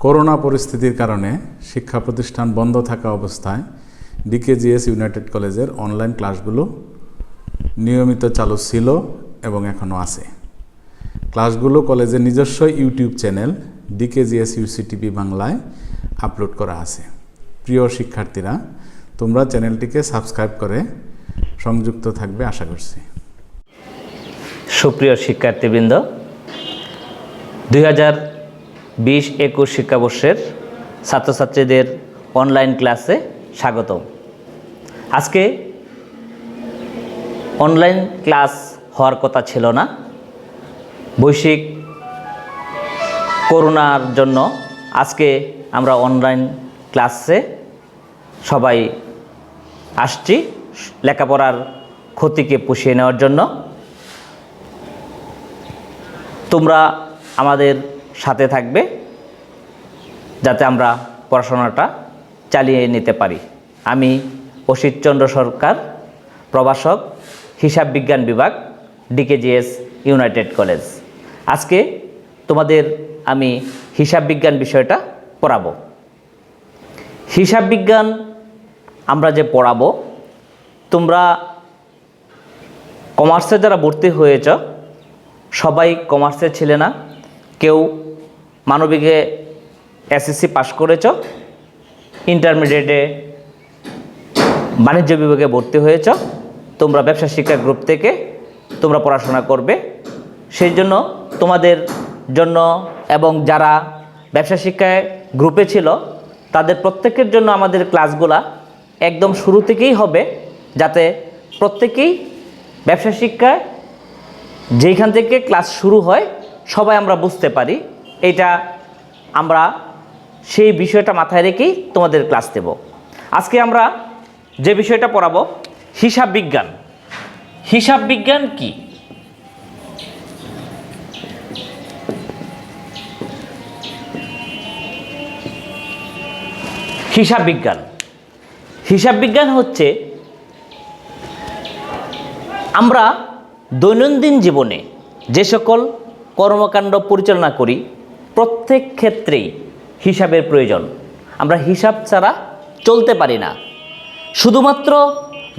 Corona পরিস্থিতির কারণে শিক্ষা প্রতিষ্ঠান বন্ধ থাকা অবস্থায় ডিকেজিএস ইউনাইটেড কলেজের অনলাইন ক্লাসগুলো নিয়মিত চালু ছিল এবং এখনও আছে। ক্লাসগুলো কলেজের নিজস্ব ইউটিউব চ্যানেল ডিকেজিএস ইউসিটিভি বাংলায় আপলোড করা আছে। প্রিয় শিক্ষার্থীরা, তোমরা চ্যানেলটিকে সাবস্ক্রাইব করে সংযুক্ত থাকবে আশা করছি। সুপ্রিয় শিক্ষার্থীবৃন্দ, 2020-21 শিক্ষাবর্ষের ছাত্রছাত্রীদের অনলাইন ক্লাসে স্বাগতম। আজকে অনলাইন ক্লাস হওয়ার কথা ছিল না, বৈশ্বিক করোনার জন্য আজকে আমরা অনলাইন ক্লাসে সবাই আসছি লেখাপড়ার ক্ষতিকে পুষিয়ে নেওয়ার জন্য। তোমরা আমাদের সাথে থাকবে যাতে আমরা পড়াশোনাটা চালিয়ে নিতে পারি। আমি অসিত চন্দ্র সরকার, প্রভাষক, হিসাব বিজ্ঞান বিভাগ, ডিকেজিএস ইউনাইটেড কলেজ। আজকে তোমাদের আমি হিসাব বিজ্ঞান বিষয়টা পড়াবো। হিসাব বিজ্ঞান আমরা যে পড়াবো, তোমরা কমার্সে যারা ভর্তি হয়েছ সবাই কমার্সের ছিলে না, কেউ মানবিকে এসএসসি পাশ করেছ, ইন্টারমিডিয়েটে বাণিজ্য বিভাগে ভর্তি হয়েছ, তোমরা ব্যবসা শিক্ষা গ্রুপ থেকে তোমরা পড়াশোনা করবে। সেই জন্য তোমাদের জন্য এবং যারা ব্যবসা শিক্ষায় গ্রুপে ছিল তাদের প্রত্যেকের জন্য আমাদের ক্লাসগুলা একদম শুরু থেকেই হবে, যাতে প্রত্যেকেই ব্যবসা শিক্ষায় যেইখান থেকে ক্লাস শুরু হয় সবাই আমরা বুঝতে পারি। এটা আমরা সেই বিষয়টা মাথায় রেখেই তোমাদের ক্লাস দেব। আজকে আমরা যে বিষয়টা পড়াবো হিসাব বিজ্ঞান। হিসাব বিজ্ঞান কি? হিসাব বিজ্ঞান, হিসাব বিজ্ঞান হচ্ছে আমরা দৈনন্দিন জীবনে যে সকল কর্মকাণ্ড পরিচালনা করি প্রত্যেক ক্ষেত্রেই হিসাবের প্রয়োজন। আমরা হিসাব ছাড়া চলতে পারি না। শুধুমাত্র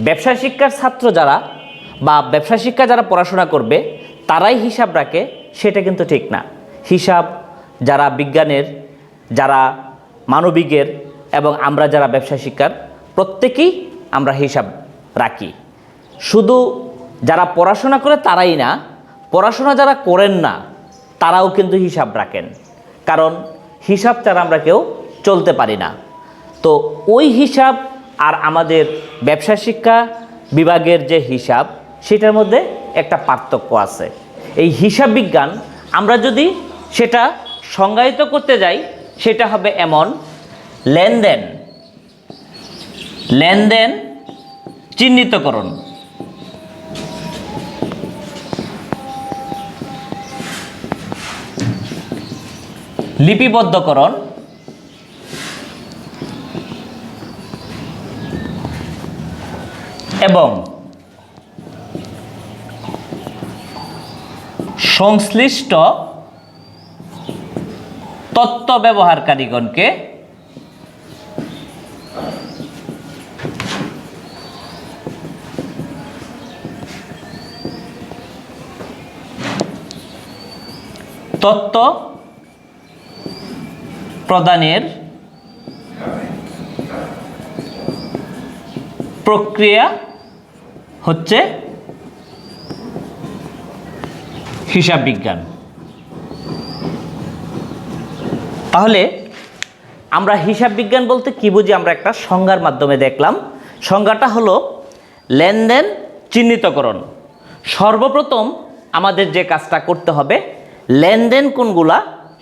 ব্যবসা শিক্ষার ছাত্র যারা বা ব্যবসা শিক্ষা যারা পড়াশোনা করবে তারাই হিসাব রাখে, সেটা কিন্তু ঠিক না। হিসাব যারা বিজ্ঞানের, যারা মানবিকের এবং আমরা যারা ব্যবসা শিক্ষার প্রত্যেকেই আমরা হিসাব রাখি। শুধু যারা পড়াশোনা করে তারাই না, পড়াশোনা যারা করেন না তারাও কিন্তু হিসাব রাখেন, কারণ হিসাব ছাড়া আমরা কেউ চলতে পারি না। তো ওই হিসাব আর আমাদের ব্যবসা শিক্ষা বিভাগের যে হিসাব, সেটার মধ্যে একটা পার্থক্য আছে। এই হিসাব বিজ্ঞান আমরা যদি সেটা সংজ্ঞায়িত করতে যাই, সেটা হবে এমন: লেনদেন, লেনদেন চিহ্নিতকরণ, লিপিবদ্ধকরণ, এবং সংশ্লিষ্ট তথ্য ব্যবহারকারীগণকে তথ্য প্রদানের প্রক্রিয়া হচ্ছে হিসাব বিজ্ঞান। তাহলে আমরা হিসাব বিজ্ঞান বলতে কি বুঝি, আমরা একটা সংজ্ঞার মাধ্যমে দেখলাম। সংজ্ঞাটা হলো লেনদেন চিহ্নিতকরণ। সর্বপ্রথম আমাদের যে কাজটা করতে হবে, লেনদেন কোনগুলা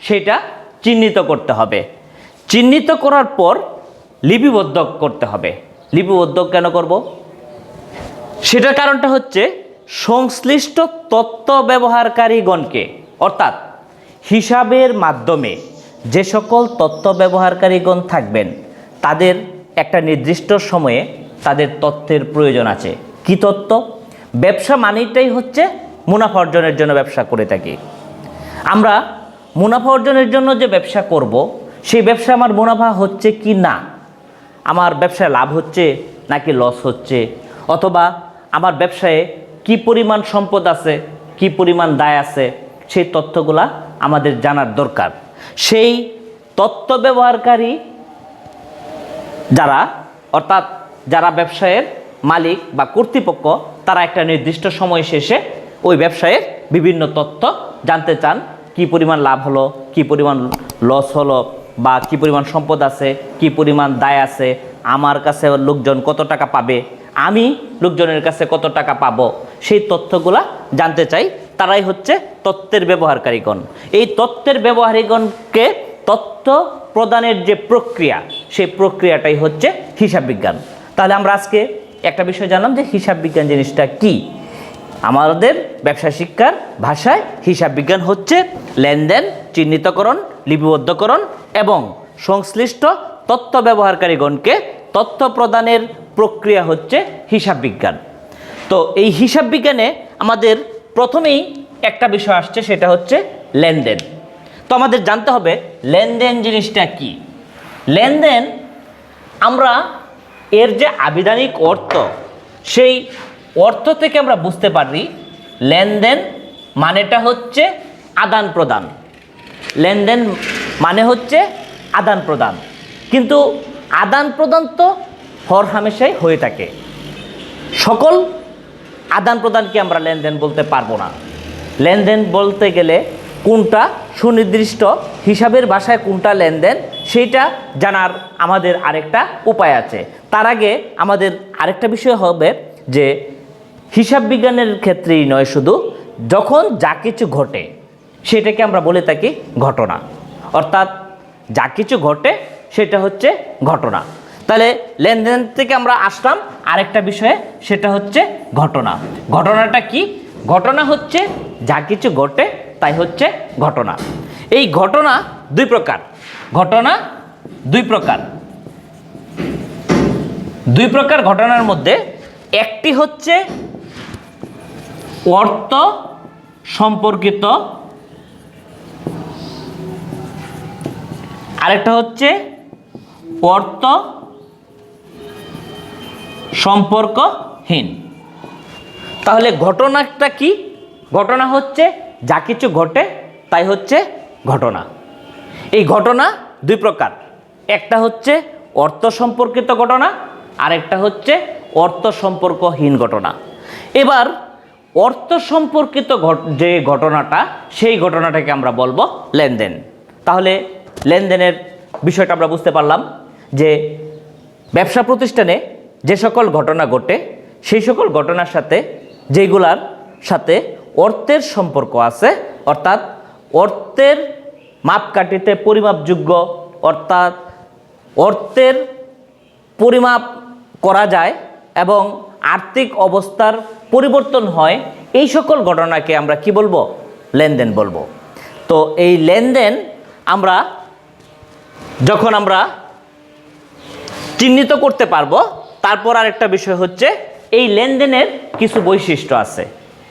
সেটা চিহ্নিত করতে হবে। চিহ্নিত করার পর লিপিবদ্ধ করতে হবে। লিপিবদ্ধ কেন করব? সেটার কারণটা হচ্ছে সংশ্লিষ্ট তথ্য ব্যবহারকারীগণকে, অর্থাৎ হিসাবের মাধ্যমে যে সকল তথ্য ব্যবহারকারীগণ থাকবেন তাদের একটা নির্দিষ্ট সময়ে তাদের তথ্যের প্রয়োজন আছে। কি তথ্য? ব্যবসা মানেটাই হচ্ছে মুনাফা অর্জনের জন্য ব্যবসা করে থাকি। আমরা মুনাফা অর্জনের জন্য যে ব্যবসা করব সেই ব্যবসায় আমার মুনাফা হচ্ছে কি না, আমার ব্যবসায় লাভ হচ্ছে নাকি লস হচ্ছে, অথবা আমার ব্যবসায়ে কি পরিমাণ সম্পদ আছে, কি পরিমাণ দায় আছে, সেই তথ্যগুলা আমাদের জানার দরকার। সেই তথ্য ব্যবহারকারী যারা, অর্থাৎ যারা ব্যবসায়ের মালিক বা কর্তৃপক্ষ, তারা একটা নির্দিষ্ট সময় শেষে ওই ব্যবসায়ের বিভিন্ন তথ্য জানতে চান। কি পরিমাণ লাভ হলো, কি পরিমাণ লস হলো, বা কি পরিমাণ সম্পদ আছে, কি পরিমাণ দায় আছে, আমার কাছে লোকজন কত টাকা পাবে, আমি লোকজনের কাছে কত টাকা পাবো, সেই তথ্যগুলা জানতে চাই। তারাই হচ্ছে তথ্যের ব্যবহারকারীগণ। এই তথ্যের ব্যবহারীগণকে তথ্য প্রদানের যে প্রক্রিয়া, সেই প্রক্রিয়াটাই হচ্ছে হিসাব বিজ্ঞান। তাহলে আমরা আজকে একটা বিষয় জানলাম যে হিসাব বিজ্ঞান জিনিসটা কি। আমাদের ব্যবসা শিক্ষার ভাষায় হিসাব বিজ্ঞান হচ্ছে লেনদেন, চিহ্নিতকরণ, লিপিবদ্ধকরণ এবং সংশ্লিষ্ট তথ্য ব্যবহারকারীগণকে তথ্য প্রদানের প্রক্রিয়া হচ্ছে হিসাব বিজ্ঞান। তো এই হিসাব বিজ্ঞানে আমাদের প্রথমেই একটা বিষয় আসছে, সেটা হচ্ছে লেনদেন। তো আমাদের জানতে হবে লেনদেন জিনিসটা কি। লেনদেন আমরা এর যে আবিধানিক অর্থ, সেই অর্থ থেকে আমরা বুঝতে পারি লেনদেন মানেটা হচ্ছে আদান প্রদান। লেনদেন মানে হচ্ছে আদান প্রদান, কিন্তু আদান প্রদান তো হরহামেশাই হয়ে থাকে। সকল আদান প্রদানকে আমরা লেনদেন বলতে পারবো না। লেনদেন বলতে গেলে কোনটা সুনির্দিষ্ট হিসাবের ভাষায় কোনটা লেনদেন, সেইটা জানার আমাদের আরেকটা উপায় আছে। তার আগে আমাদের আরেকটা বিষয় হবে যে হিসাব বিজ্ঞানের ক্ষেত্রেই নয়, শুধু যখন যা কিছু ঘটে সেটাকে আমরা বলে থাকি ঘটনা। অর্থাৎ যা কিছু ঘটে সেটা হচ্ছে ঘটনা। তাহলে লেনদেন থেকে আমরা আসলাম আরেকটা বিষয়ে, সেটা হচ্ছে ঘটনা। ঘটনাটা কি? ঘটনা হচ্ছে যা কিছু ঘটে তাই হচ্ছে ঘটনা। এই ঘটনা দুই প্রকার। ঘটনা দুই প্রকার। দুই প্রকার ঘটনার মধ্যে একটি হচ্ছে অর্থ সম্পর্কিত, আরেকটা হচ্ছে অর্থ সম্পর্কহীন। তাহলে ঘটনাটা কি? ঘটনা হচ্ছে যা কিছু ঘটে তাই হচ্ছে ঘটনা। এই ঘটনা দুই প্রকার, একটা হচ্ছে অর্থ সম্পর্কিত ঘটনা, আরেকটা হচ্ছে অর্থ সম্পর্কহীন ঘটনা। এবার অর্থ সম্পর্কিত যে ঘটনাটা, সেই ঘটনাটাকে আমরা বলবো লেনদেন। তাহলে লেনদেনের বিষয়টা আমরা বুঝতে পারলাম যে ব্যবসা প্রতিষ্ঠানে যে সকল ঘটনা ঘটে, সেই সকল ঘটনার সাথে যেগুলার সাথে অর্থের সম্পর্ক আছে, অর্থাৎ অর্থের মাপকাঠিতে পরিমাপযোগ্য, অর্থাৎ অর্থের পরিমাপ করা যায় এবং আর্থিক অবস্থার পরিবর্তন হয়, এই সকল ঘটনাকে আমরা কি বলবো? লেনদেন বলবো। তো এই লেনদেন আমরা যখন আমরা চিহ্নিত করতে পারবো, তারপর আরেকটা বিষয় হচ্ছে এই লেনদেনের কিছু বৈশিষ্ট্য আছে।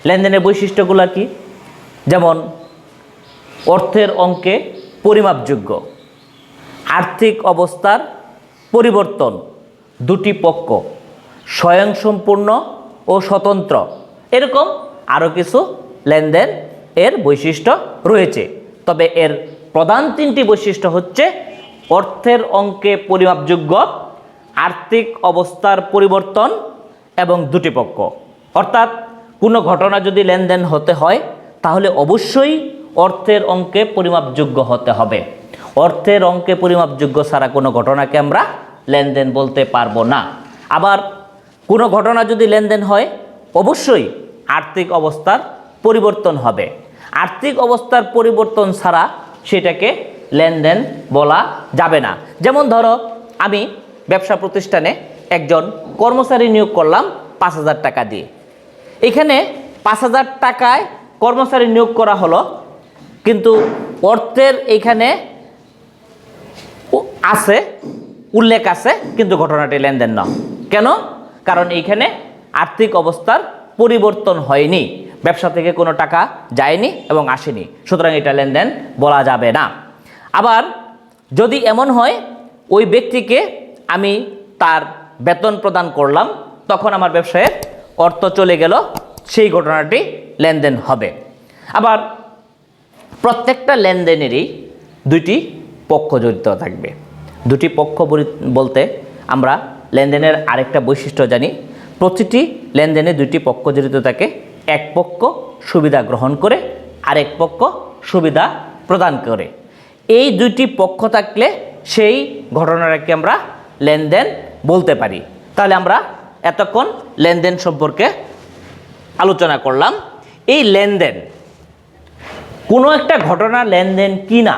লেনদেনের বৈশিষ্ট্যগুলো কি? যেমন অর্থের অঙ্কে পরিমাপযোগ্য, আর্থিক অবস্থার পরিবর্তন, দুটি পক্ষ, স্বয়ংসম্পূর্ণ ও স্বতন্ত্র, এরকম আরও কিছু লেনদেন এর বৈশিষ্ট্য রয়েছে। তবে এর প্রধান তিনটি বৈশিষ্ট্য হচ্ছে অর্থের অঙ্কে পরিমাপযোগ্য, আর্থিক অবস্থার পরিবর্তন এবং দুটি পক্ষ। অর্থাৎ কোনো ঘটনা যদি লেনদেন হতে হয় তাহলে অবশ্যই অর্থের অঙ্কে পরিমাপযোগ্য হতে হবে। অর্থের অঙ্কে পরিমাপযোগ্য ছাড়া কোনো ঘটনাকে আমরা লেনদেন বলতে পারবো না। আবার কোনো ঘটনা যদি লেনদেন হয় অবশ্যই আর্থিক অবস্থার পরিবর্তন হবে। আর্থিক অবস্থার পরিবর্তন ছাড়া সেটাকে লেনদেন বলা যাবে না। যেমন ধরো, আমি ব্যবসা প্রতিষ্ঠানে একজন কর্মচারী নিয়োগ করলাম 5,000 টাকা দিয়ে। এখানে 5,000 টাকায় কর্মচারী নিয়োগ করা হলো, কিন্তু অর্থের এইখানে আছে, উল্লেখ আছে, কিন্তু ঘটনাটি লেনদেন না। কেন? কারণ এইখানে আর্থিক অবস্থার পরিবর্তন হয়নি, ব্যবসা থেকে কোনো টাকা যায়নি এবং আসেনি, সুতরাং এটা লেনদেন বলা যাবে না। আবার যদি এমন হয় ওই ব্যক্তিকে আমি তার বেতন প্রদান করলাম, তখন আমার ব্যবসায়ের অর্থ চলে গেল, সেই ঘটনাটি লেনদেন হবে। আবার প্রত্যেকটা লেনদেনেরই দুইটি পক্ষ জড়িত থাকবে। দুটি পক্ষ বলতে আমরা লেনদেনের আরেকটা বৈশিষ্ট্য জানি, প্রতিটি লেনদেনে দুইটি পক্ষ জড়িত থাকে। এক পক্ষ সুবিধা গ্রহণ করে, আরেক পক্ষ সুবিধা প্রদান করে। এই দুইটি পক্ষ থাকলে সেই ঘটনাটাকে আমরা লেনদেন বলতে পারি। তাহলে আমরা এতক্ষণ লেনদেন সম্পর্কে আলোচনা করলাম। এই লেনদেন কোনো একটা ঘটনা লেনদেন কি না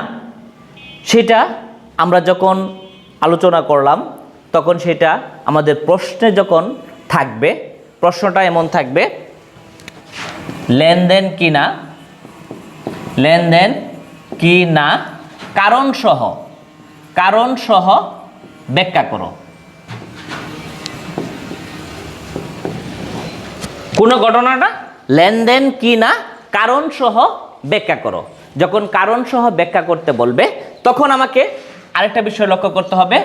সেটা আমরা যখন আলোচনা করলাম, তখন সেটা আমাদের প্রশ্নে যখন থাকবে, প্রশ্নটা এমন থাকবে, লেনদেন কি না, লেনদেন কি না কারণ সহ ব্যাখ্যা করো। কোনো ঘটনাটা লেনদেন কি না কারণ সহ ব্যাখ্যা করো। যখন কারণ সহ ব্যাখ্যা করতে বলবে, তখন আমাকে আরেকটা বিষয় লক্ষ্য করতে হবে,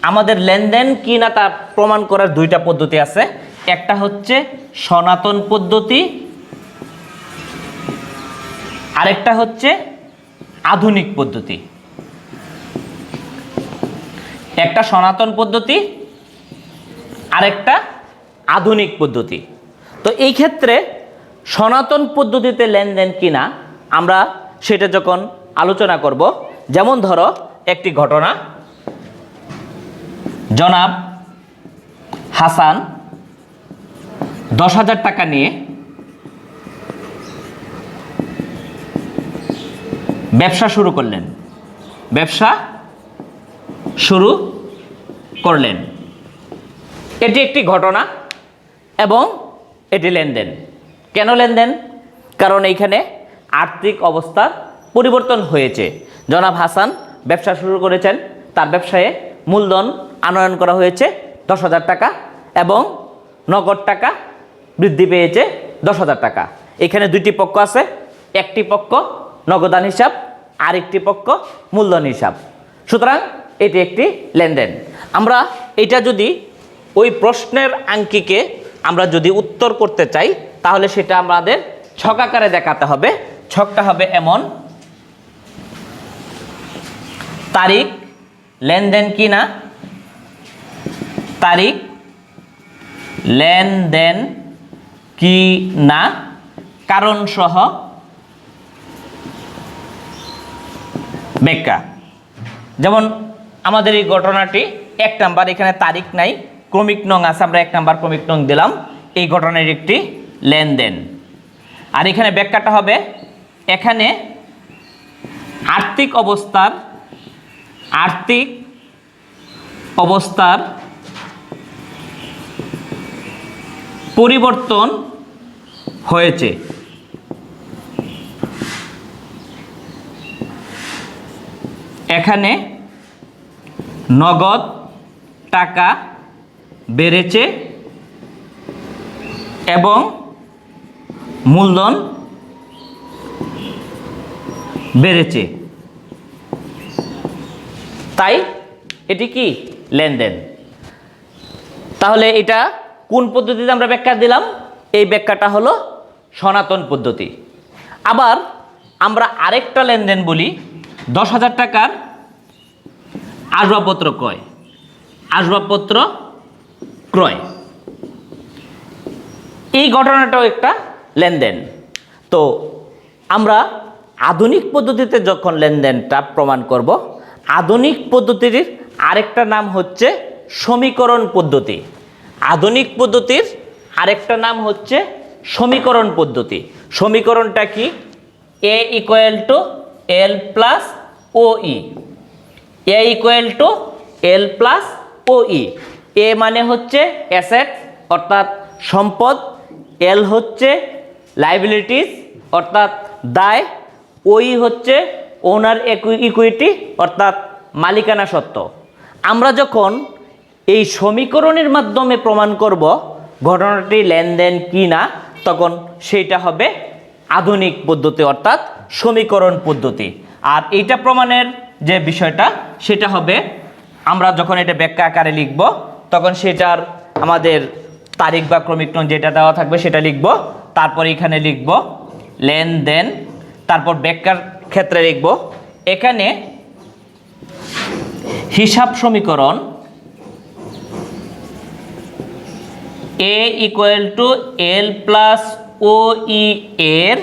আমাদের লেনদেন কি না তা প্রমাণ করার দুইটা পদ্ধতি আছে। একটা হচ্ছে সনাতন পদ্ধতি, আরেকটা হচ্ছে আধুনিক পদ্ধতি। একটা সনাতন পদ্ধতি, আরেকটা আধুনিক পদ্ধতি। তো এই ক্ষেত্রে সনাতন পদ্ধতিতে লেনদেন কিনা আমরা সেটা যখন আলোচনা করব, যেমন ধরো একটি ঘটনা, জনাব হাসান 10,000 টাকা নিয়ে ব্যবসা শুরু করলেন। এটি একটি ঘটনা এবং এটি লেনদেন। কেন লেনদেন? কারণ এইখানে আর্থিক অবস্থার পরিবর্তন হয়েছে। জনাব হাসান ব্যবসা শুরু করেছেন, তার ব্যবসায়ে মূলধন আনয়ন করা হয়েছে 10,000 টাকা এবং নগদ টাকা বৃদ্ধি পেয়েছে 10,000 টাকা। এখানে দুইটি পক্ষ আছে, একটি পক্ষ নগদান হিসাব, আরেকটি পক্ষ মূলধন হিসাব। সুতরাং এটি একটি লেনদেন। আমরা এটা যদি ওই প্রশ্নের আঙ্কিকে আমরা যদি উত্তর করতে চাই, তাহলে সেটা আমাদের ছক আকারে দেখাতে হবে। ছকটা হবে এমন, তারিখ লেনদেন কি না, তারিখ লেনদেন কি না কারণ সহ ব্যাখ্যা। যেমন আমাদের এই ঘটনাটি 1 নাম্বার, এখানে তারিখ নাই, ক্রমিক নং আছে, আমরা 1 নাম্বার ক্রমিক নং দিলাম। এই ঘটনার একটি লেনদেন। আর এখানে ব্যাখ্যাটা হবে, এখানে আর্থিক অবস্থার পরিবর্তন হয়েছে। এখানে নগদ টাকা বেড়েছে এবং মূলধন বেড়েছে, তাই এটি কি লেনদেন। তাহলে এটা কোন পদ্ধতিতে আমরা ব্যাখ্যা দিলাম? এই ব্যাখ্যাটা হলো সনাতন পদ্ধতি। আবার আমরা আরেকটা লেনদেন বলি, 10,000 টাকার আসবাবপত্র ক্রয়। এই ঘটনাটাও একটা লেনদেন। তো আমরা আধুনিক পদ্ধতিতে যখন লেনদেনটা প্রমাণ করব, আধুনিক পদ্ধতির আরেকটা নাম হচ্ছে সমীকরণ পদ্ধতি। আধুনিক পদ্ধতির আরেকটা নাম হচ্ছে সমীকরণ পদ্ধতি। সমীকরণটা কি? A = L + OE। A = L + OE। A মানে হচ্ছে অ্যাসেট অর্থাৎ সম্পদ, L হচ্ছে লাইবিলিটিস অর্থাৎ দায়, OE হচ্ছে ওনার ইকুইটি অর্থাৎ মালিকানা সত্ত্ব। আমরা যখন এই সমীকরণের মাধ্যমে প্রমাণ করব ঘটনাটি লেনদেন কি না, তখন সেইটা হবে আধুনিক পদ্ধতি অর্থাৎ সমীকরণ পদ্ধতি। আর এইটা প্রমাণের যে বিষয়টা, সেটা হবে, আমরা যখন এটা ব্যাখ্যা আকারে লিখব তখন সেটার আমাদের তারিখ বা ক্রমিক নং যেটা দেওয়া থাকবে সেটা লিখব, তারপর এখানে লিখব লেনদেন, তারপর ব্যাখ্যার ক্ষেত্রে লিখব এখানে হিসাব সমীকরণ এ ইকুয়াল টু এল প্লাস ও ই এর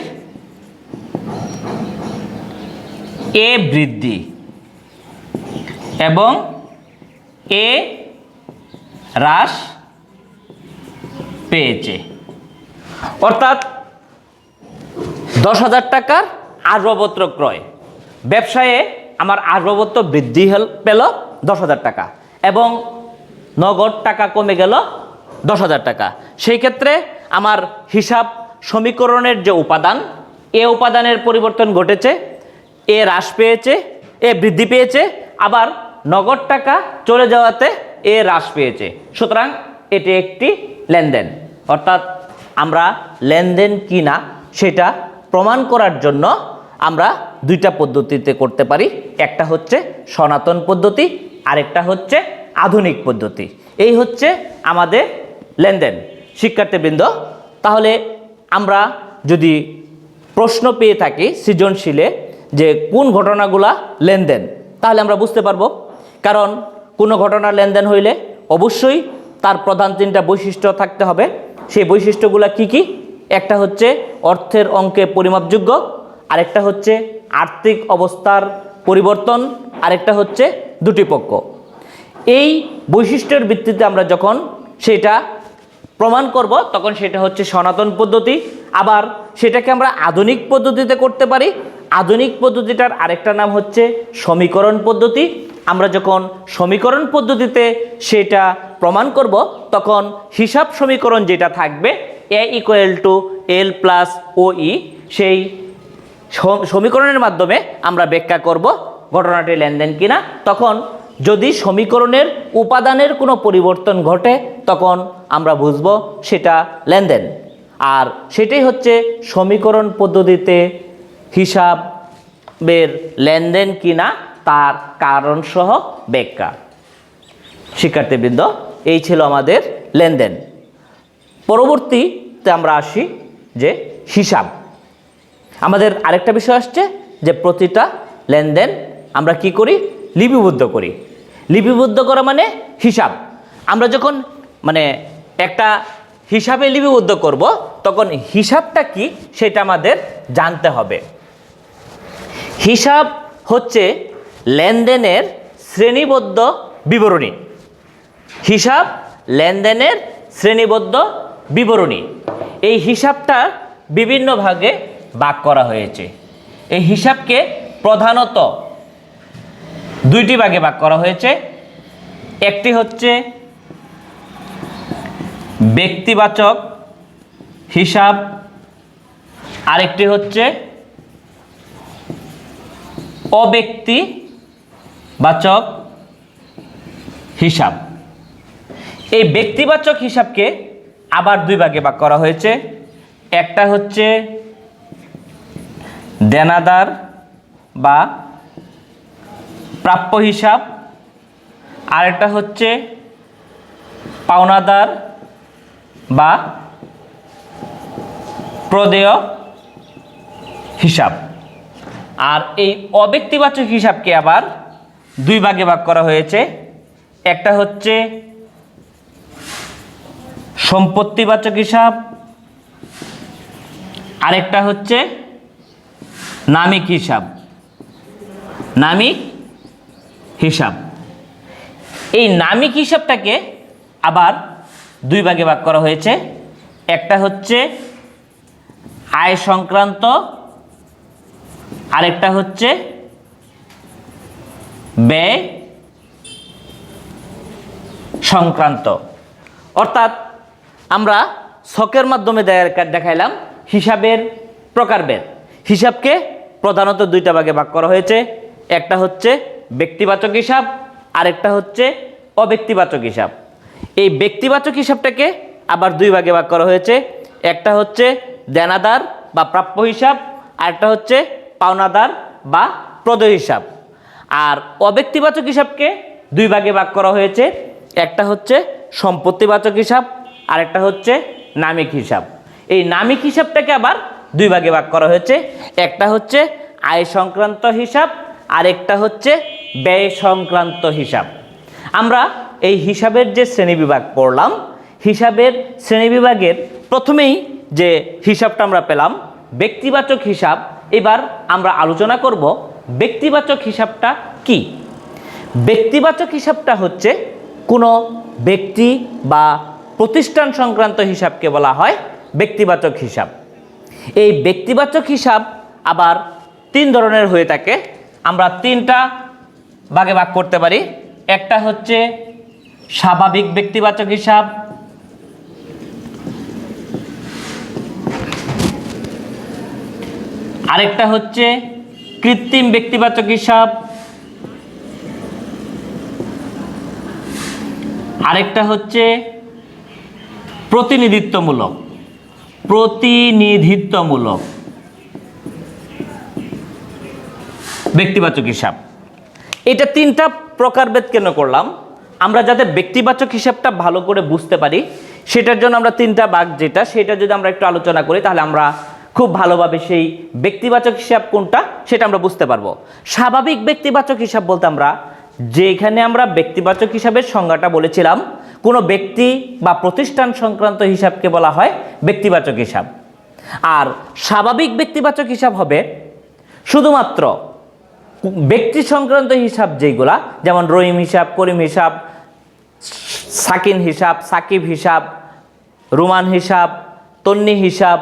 এ বৃদ্ধি এবং এ হ্রাস পেয়েছে, অর্থাৎ 10,000 টাকার আসবাবপত্র ক্রয়, ব্যবসায়ে আমার আসবাবপত্র বৃদ্ধি পেল 10,000 টাকা এবং নগদ টাকা কমে গেল 10,000 টাকা। সেই ক্ষেত্রে আমার হিসাব সমীকরণের যে উপাদান, এ উপাদানের পরিবর্তন ঘটেছে, এ হ্রাস পেয়েছে, এ বৃদ্ধি পেয়েছে, আবার নগদ টাকা চলে যাওয়াতে এ হ্রাস পেয়েছে। সুতরাং এটি একটি লেনদেন, অর্থাৎ আমরা লেনদেন কি না সেটা প্রমাণ করার জন্য আমরা দুইটা পদ্ধতিতে করতে পারি, একটা হচ্ছে সনাতন পদ্ধতি, আরেকটা হচ্ছে আধুনিক পদ্ধতি। এই হচ্ছে আমাদের লেনদেন। শিক্ষার্থীবৃন্দ, তাহলে আমরা যদি প্রশ্ন পেয়ে থাকি সৃজনশীলে যে কোন ঘটনাগুলা লেনদেন, তাহলে আমরা বুঝতে পারবো। কারণ কোনো ঘটনা লেনদেন হইলে অবশ্যই তার প্রধান 3টা বৈশিষ্ট্য থাকতে হবে। সেই বৈশিষ্ট্যগুলো কি কি? একটা হচ্ছে অর্থের অঙ্কে পরিমাপযোগ্য, আরেকটা হচ্ছে আর্থিক অবস্থার পরিবর্তন, আরেকটা হচ্ছে দুটি পক্ষ। এই বৈশিষ্ট্যের ভিত্তিতে আমরা যখন সেটা প্রমাণ করব তখন সেটা হচ্ছে সনাতন পদ্ধতি। আবার সেটাকে আমরা আধুনিক পদ্ধতিতে করতে পারি। আধুনিক পদ্ধতিটার আরেকটা নাম হচ্ছে সমীকরণ পদ্ধতি। আমরা যখন সমীকরণ পদ্ধতিতে সেটা প্রমাণ করব তখন হিসাব সমীকরণ যেটা থাকবে এ ইকুয়াল টু এল প্লাস ও ই, সেই সমীকরণের মাধ্যমে আমরা ব্যাখ্যা করব ঘটনাটি লেনদেন কিনা। তখন যদি সমীকরণের উপাদানের কোনো পরিবর্তন ঘটে তখন আমরা বুঝব সেটা লেনদেন। আর সেটাই হচ্ছে সমীকরণ পদ্ধতিতে হিসাবের লেনদেন কিনা তার কারণসহ ব্যাখ্যা। শিক্ষার্থীবৃন্দ, এই ছিল আমাদের লেনদেন। পরবর্তীতে আমরা আসি যে হিসাব। আমাদের আরেকটা বিষয় আসছে যে প্রতিটা লেনদেন আমরা কি করি? লিপিবদ্ধ করি। লিপিবদ্ধ করা মানে হিসাব। আমরা যখন একটা হিসাবে লিপিবদ্ধ করব তখন হিসাবটা কি সেটা আমাদের জানতে হবে। হিসাব হচ্ছে লেনদেনের শ্রেণীবদ্ধ বিবরণী। হিসাব লেনদেনের শ্রেণীবদ্ধ বিবরণী। এই হিসাবটা বিভিন্ন ভাগে ভাগ করা হয়েছে। এই হিসাবকে প্রধানত দুইটি ভাগে ভাগ করা হয়েছে। একটি হচ্ছে ব্যক্তিবাচক হিসাব, আরেকটি হচ্ছে অব্যক্তিবাচক হিসাব। এই ব্যক্তিবাচক হিসাবকে আবার দুই ভাগে ভাগ করা হয়েছে। একটা হচ্ছে দেনাদার বা প্রাপ্য হিসাব, আরেকটা হচ্ছে পাওনাদার বা প্রদেয় হিসাব। আর এই অব্যক্তিবাচক হিসাবকে আবার দুই ভাগে ভাগ করা হয়েছে। একটা হচ্ছে সম্পত্তিবাচক হিসাব, আরেকটা হচ্ছে নামিক হিসাব। নামিক হিসাব, এই নামিক হিসাবটাকে আবার দুই ভাগে ভাগ করা হয়েছে। একটা হচ্ছে আয় সংক্রান্ত, আরেকটা হচ্ছে ব্যয় সংক্রান্ত। অর্থাৎ আমরা ছকের মাধ্যমে দেখাইলাম হিসাবের প্রকারভেদ। হিসাবকে প্রধানত দুইটা ভাগে ভাগ করা হয়েছে। একটা হচ্ছে ব্যক্তিবাচক হিসাব, আরেকটা হচ্ছে অব্যক্তিবাচক হিসাব। এই ব্যক্তিবাচক হিসাবটাকে আবার দুই ভাগে ভাগ করা হয়েছে। একটা হচ্ছে দেনাদার বা প্রাপ্য হিসাব, আরেকটা হচ্ছে পাওনাদার বা প্রদেয় হিসাব। আর অব্যক্তিবাচক হিসাবকে দুই ভাগে ভাগ করা হয়েছে, একটা হচ্ছে সম্পত্তিবাচক হিসাব আর একটা হচ্ছে নামিক হিসাব। এই নামিক হিসাবটাকে আবার দুই ভাগে ভাগ করা হয়েছে, একটা হচ্ছে আয় সংক্রান্ত হিসাব আর একটা হচ্ছে ব্যয় সংক্রান্ত হিসাব। আমরা এই হিসাবের যে শ্রেণীবিভাগ পড়লাম, হিসাবের শ্রেণীবিভাগের প্রথমেই যে হিসাবটা আমরা পেলাম ব্যক্তিবাচক হিসাব। এবার আমরা আলোচনা করব ব্যক্তিবাচক হিসাবটা কি। ব্যক্তিবাচক হিসাবটা হচ্ছে কোনো ব্যক্তি বা প্রতিষ্ঠান সংক্রান্ত হিসাবকে বলা হয় ব্যক্তিবাচক হিসাব। এই ব্যক্তিবাচক হিসাব আবার তিন ধরনের হয়ে থাকে, আমরা তিনটা ভাগে ভাগ করতে পারি। একটা হচ্ছে স্বাভাবিক ব্যক্তিবাচক হিসাব, আরেকটা হচ্ছে কৃত্রিম ব্যক্তিবাচক হিসাব, আরেকটা হচ্ছে প্রতিনিধিত্বমূলক ব্যক্তিবাচক হিসাব। এটা তিনটা প্রকারভেদ কেন করলাম, আমরা যাতে ব্যক্তিবাচক হিসাবটা ভালো করে বুঝতে পারি সেটার জন্য আমরা তিনটা ভাগ যেটা সেটা যদি আমরা একটু আলোচনা করি তাহলে আমরা খুব ভালোভাবে সেই ব্যক্তিবাচক হিসাব কোনটা সেটা আমরা বুঝতে পারবো। স্বাভাবিক ব্যক্তিবাচক হিসাব বলতে আমরা যেখানে আমরা ব্যক্তিবাচক হিসাবের সংজ্ঞাটা বলেছিলাম, কোনো ব্যক্তি বা প্রতিষ্ঠান সংক্রান্ত হিসাবকে বলা হয় ব্যক্তিবাচক হিসাব। আর স্বাভাবিক ব্যক্তিবাচক হিসাব হবে শুধুমাত্র ব্যক্তি সংক্রান্ত হিসাব যেগুলা, যেমন রহিম হিসাব, করিম হিসাব, সাকিন হিসাব, সাকিব হিসাব, রুমান হিসাব, তন্নি হিসাব,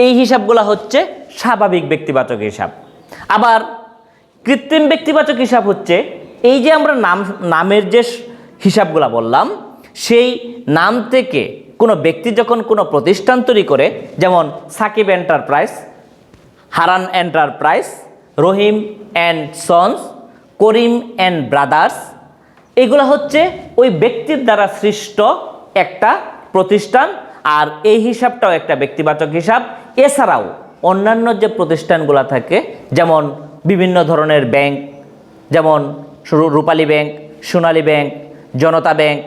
এই হিসাবগুলো হচ্ছে স্বাভাবিক ব্যক্তিবাচক হিসাব। আবার কৃত্রিম ব্যক্তিবাচক হিসাব হচ্ছে এই যে আমরা নামের যে হিসাবগুলো বললাম, সেই নাম থেকে কোনো ব্যক্তি যখন কোনো প্রতিষ্ঠান তৈরি করে, যেমন Sakib Enterprise, Haran Enterprise, Rahim and Sons, Karim and Brothers, এগুলো হচ্ছে ওই ব্যক্তির দ্বারা সৃষ্ট একটা প্রতিষ্ঠান। আর এই হিসাবটাও একটা ব্যক্তিবাচক হিসাব। এছাড়াও অন্যান্য যে প্রতিষ্ঠানগুলো থাকে, যেমন বিভিন্ন ধরনের ব্যাংক, যেমন রূপালী ব্যাংক, সোনালী ব্যাংক, জনতা ব্যাংক,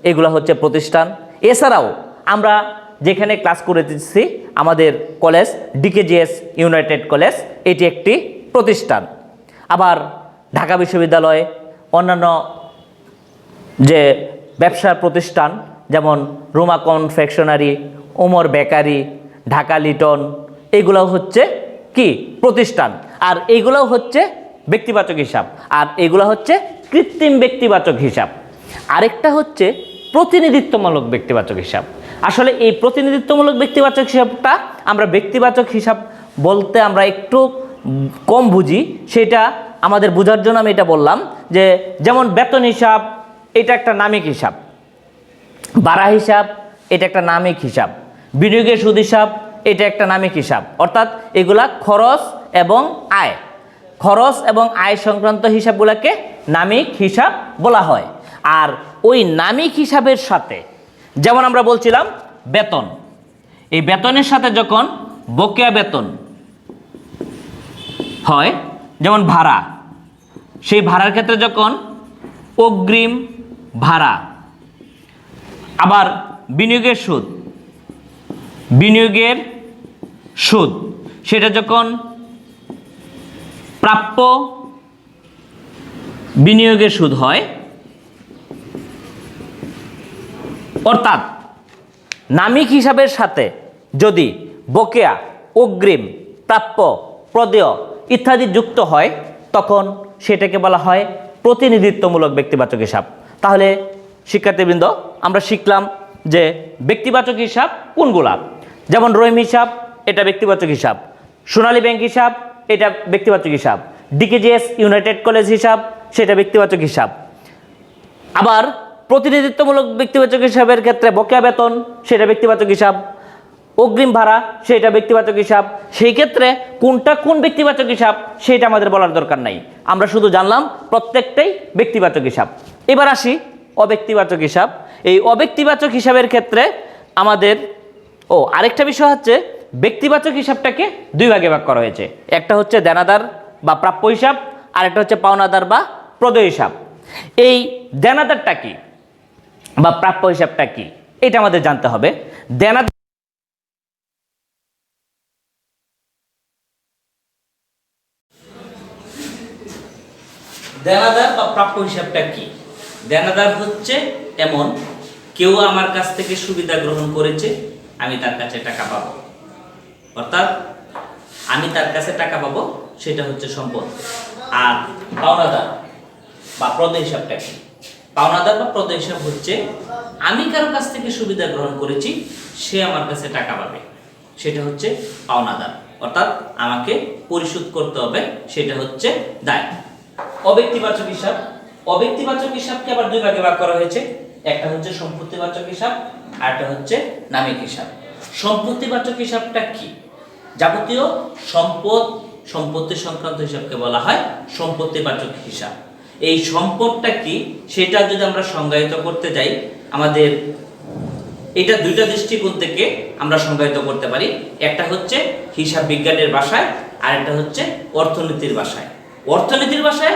এগুলো হচ্ছে প্রতিষ্ঠান। এছাড়াও আমরা যেখানে ক্লাস করেছি আমাদের কলেজ ডিকেজিএস ইউনাইটেড কলেজ, এটি একটি প্রতিষ্ঠান। আবার ঢাকা বিশ্ববিদ্যালয়, অন্যান্য যে ব্যবসার প্রতিষ্ঠান যেমন রোমা কনফেকশনারি, ওমর বেকারি, ঢাকা লিটন, এগুলোও হচ্ছে কি প্রতিষ্ঠান। আর এগুলোও হচ্ছে ব্যক্তিবাচক হিসাব, আর এগুলো হচ্ছে কৃত্রিম ব্যক্তিবাচক হিসাব। আরেকটা হচ্ছে প্রতিনিধিত্বমূলক ব্যক্তিবাচক হিসাব। আসলে এই প্রতিনিধিত্বমূলক ব্যক্তিবাচক হিসাবটা আমরা ব্যক্তিবাচক হিসাব বলতে আমরা একটু কম বুঝি, সেটা আমাদের বোঝার জন্য আমি এটা বললাম যে যেমন বেতন হিসাব, এটা একটা নামিক হিসাব, ভাড়া হিসাব, এটা একটা নামিক হিসাব, বিনিয়োগের সুদ হিসাব, এটা একটা নামিক হিসাব। অর্থাৎ এগুলা খরচ এবং আয়, খরচ এবং আয় সংক্রান্ত হিসাবগুলোকে নামিক হিসাব বলা হয়। আর ওই নামিক হিসাবের সাথে যেমন আমরা বলছিলাম বেতন, এই বেতনের সাথে যখন বকেয়া বেতন হয়, যেমন ভাড়া, সেই ভাড়ার ক্ষেত্রে যখন অগ্রিম ভাড়া, আবার বিনিয়োগের সুদ সেটা যখন প্রাপ্য বিনিয়োগের সুদ হয়, অর্থাৎ নামিক হিসাবের সাথে যদি বকেয়া, অগ্রিম, প্রাপ্য, প্রদেয় ইত্যাদি যুক্ত হয় তখন সেটাকে বলা হয় প্রতিনিধিত্বমূলক ব্যক্তিবাচক হিসাব। তাহলে শিক্ষার্থীবৃন্দ আমরা শিখলাম যে ব্যক্তিবাচক হিসাব কোনগুলা, যেমন রহিম হিসাব, এটা ব্যক্তিবাচক হিসাব, সোনালী ব্যাংক হিসাব, এটা ব্যক্তিবাচক হিসাব, ডিকেজিএস ইউনাইটেড কলেজ হিসাব, সেটা ব্যক্তিবাচক হিসাব। আবার প্রতিনিধিত্বমূলক ব্যক্তিবাচক হিসাবের ক্ষেত্রে বকেয়া বেতন, সেটা ব্যক্তিবাচক হিসাব, অগ্রিম ভাড়া, সেটা ব্যক্তিবাচক হিসাব। সেই ক্ষেত্রে কোনটা কোন ব্যক্তিবাচক হিসাব সেটা আমাদের বলার দরকার নাই, আমরা শুধু জানলাম প্রত্যেকটাই ব্যক্তিবাচক হিসাব। এবার আসি অব্যক্তিবাচক হিসাব। এই অব্যক্তিবাচক হিসাবের ক্ষেত্রে আমাদের আরেকটা বিষয় হচ্ছে ব্যক্তিবাচক হিসাবটাকে দুই ভাগে ভাগ করা হয়েছে। একটা হচ্ছে দেনাদার বা প্রাপ্য হিসাব, আর একটা হচ্ছে পাওনাদার বা প্রদেয় হিসাব। এই দেনাদারটা কি বা প্রাপ্য হিসাবটা কি এটা আমাদের জানতে হবে। দেনাদার বা প্রাপ্য হিসাবটা কি? দেনাদার হচ্ছে এমন কেউ আমার কাছ থেকে সুবিধা গ্রহণ করেছে, আমি তার কাছে টাকা পাবো, অর্থাৎ আমি তার কাছে টাকা পাবো, সেটা হচ্ছে সম্পদ। আর পাওনাদার বা প্রদেয় হিসাবটা কি? পাওনাদার বা প্রদেয় হিসাব হচ্ছে আমি কারো কাছ থেকে সুবিধা গ্রহণ করেছি, সে আমার কাছে টাকা পাবে, সেটা হচ্ছে পাওনাদার, অর্থাৎ আমাকে পরিশোধ করতে হবে, সেটা হচ্ছে দায়। অব্যক্তিবাচক হিসাব, অব্যক্তিবাচক হিসাবকে আবার দুই ভাগে ভাগ করা হয়েছে, একটা হচ্ছে সম্পত্তিবাচক হিসাব আর একটা হচ্ছে নামিক হিসাব। সম্পত্তিবাচক হিসাবটা কি? যাবতীয় সম্পত্তি সংক্রান্ত হিসাবকে বলা হয় সম্পত্তিবাচক হিসাব। এই সম্পদটা কি সেটা যদি আমরা সংজ্ঞায়িত করতে যাই, আমাদের এটা দুইটা দৃষ্টিকোণ থেকে আমরা সংজ্ঞায়িত করতে পারি। একটা হচ্ছে হিসাব বিজ্ঞানের ভাষায় আর একটা হচ্ছে অর্থনীতির ভাষায়। অর্থনীতির ভাষায়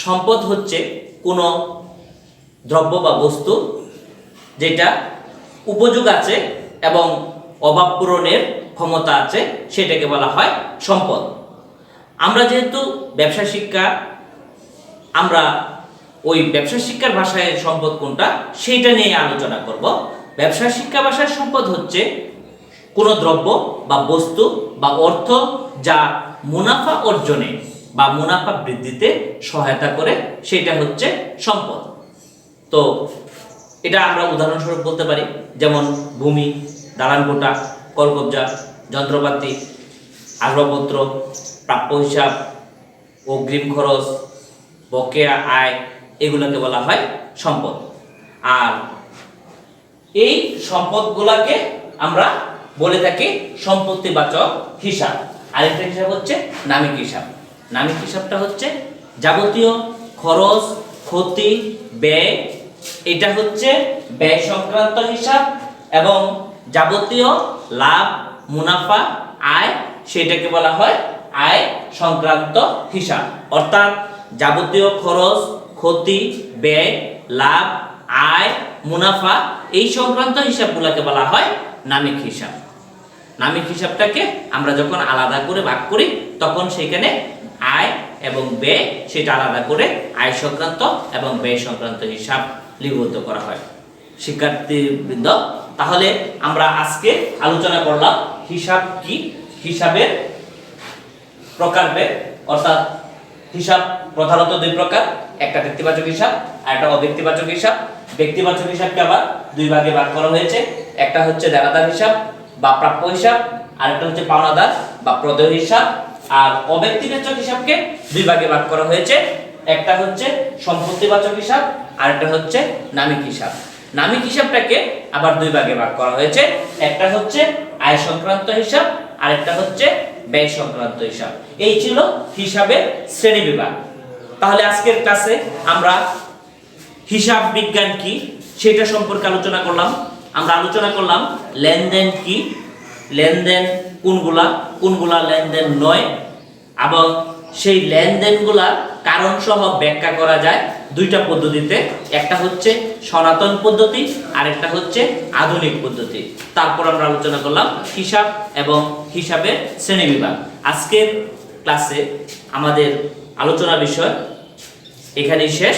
সম্পদ হচ্ছে কোনো দ্রব্য বা বস্তু যেটা উপযোগ আছে এবং অভাব পূরণের ক্ষমতা আছে, সেটাকে বলা হয় সম্পদ। আমরা যেহেতু ব্যবসা শিক্ষা, আমরা ওই ব্যবসা শিক্ষার ভাষায় সম্পদ কোনটা সেইটা নিয়ে আলোচনা করব। ব্যবসা শিক্ষা ভাষায় সম্পদ হচ্ছে কোনো দ্রব্য বা বস্তু বা অর্থ যা মুনাফা অর্জনে বা মুনাফা বৃদ্ধিতে সহায়তা করে, সেটা হচ্ছে সম্পদ। তো এটা আমরা উদাহরণস্বরূপ বলতে পারি, যেমন ভূমি, দালান কোঠা, কলকবজা, যন্ত্রপাতি, আসবাবপত্র, প্রাপ্য হিসাব, অগ্রিম খরচ, বকেয়া আয়, এগুলোকে বলা হয় সম্পদ। আর এই সম্পদগুলোকে আমরা বলে থাকি সম্পত্তিবাচক হিসাব। আরেকটা হিসাব হচ্ছে নামিক হিসাব। নামিক হিসাবটা হচ্ছে যাবতীয় খরচ, ক্ষতি, ব্যয়, এটা হচ্ছে ব্যয় সংক্রান্ত হিসাব, এবং যাবতীয় লাভ, মুনাফা, আয়, সেটাকে বলা হয় আয় সংক্রান্ত হিসাব। অর্থাৎ যাবতীয় খরচ, ক্ষতি, ব্যয়, লাভ, আয়, মুনাফা, এই সংক্রান্ত হিসাবগুলোকে বলা হয় নামিক হিসাব। নামিক হিসাবটাকে আমরা যখন আলাদা করে ভাগ করি, তখন সেখানে আয় এবং ব্যয় সেটা আলাদা করে আয় সংক্রান্ত এবং ব্যয় সংক্রান্ত হিসাব লিপিবদ্ধ করা হয়। শিক্ষার্থীবৃন্দ, তাহলে আমরা আজকে আলোচনা করলাম হিসাব কি, হিসাবের প্রকারভেদ, অর্থাৎ হিসাব প্রধানত দুই প্রকার, একটা ব্যক্তিবাচক হিসাব আর একটা অব্যক্তিবাচক হিসাব। ব্যক্তিবাচক হিসাবকে আবার দুই ভাগে ভাগ করা হয়েছে, একটা হচ্ছে দেনাদার হিসাব বা প্রাপ্য হিসাব, আর একটা হচ্ছে পাওনাদার বা প্রদেয় হিসাব। আর অব্যক্তিবাচক হিসাবকে দুই ভাগে ভাগ করা হয়েছে, একটা হচ্ছে সম্পত্তিবাচক হিসাব আর একটা হচ্ছে নামিক হিসাব। নামিক হিসাবটাকে আবার দুই ভাগে ভাগ করা হয়েছে, একটা হচ্ছে আয় সংক্রান্ত হিসাব আর একটা হচ্ছে ব্যয় সংক্রান্ত হিসাব। এই ছিল হিসাবের শ্রেণীবিভাগ। তাহলে আজকের ক্লাসে আমরা হিসাব বিজ্ঞান কি সেটা সম্পর্কে আলোচনা করলাম। আমরা আলোচনা করলাম লেনদেন কি, লেনদেন কোনগুলা লেনদেন নয়, এবং সেই লেনদেনগুলার কারণ সহ ব্যাখ্যা করা যায় দুইটা পদ্ধতিতে, একটা হচ্ছে সনাতন পদ্ধতি আর একটা হচ্ছে আধুনিক পদ্ধতি। তারপর আমরা আলোচনা করলাম হিসাব এবং হিসাবের শ্রেণীবিভাগ। আজকের ক্লাসে আমাদের আলোচনা বিষয় এখানেই শেষ।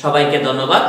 সবাইকে ধন্যবাদ।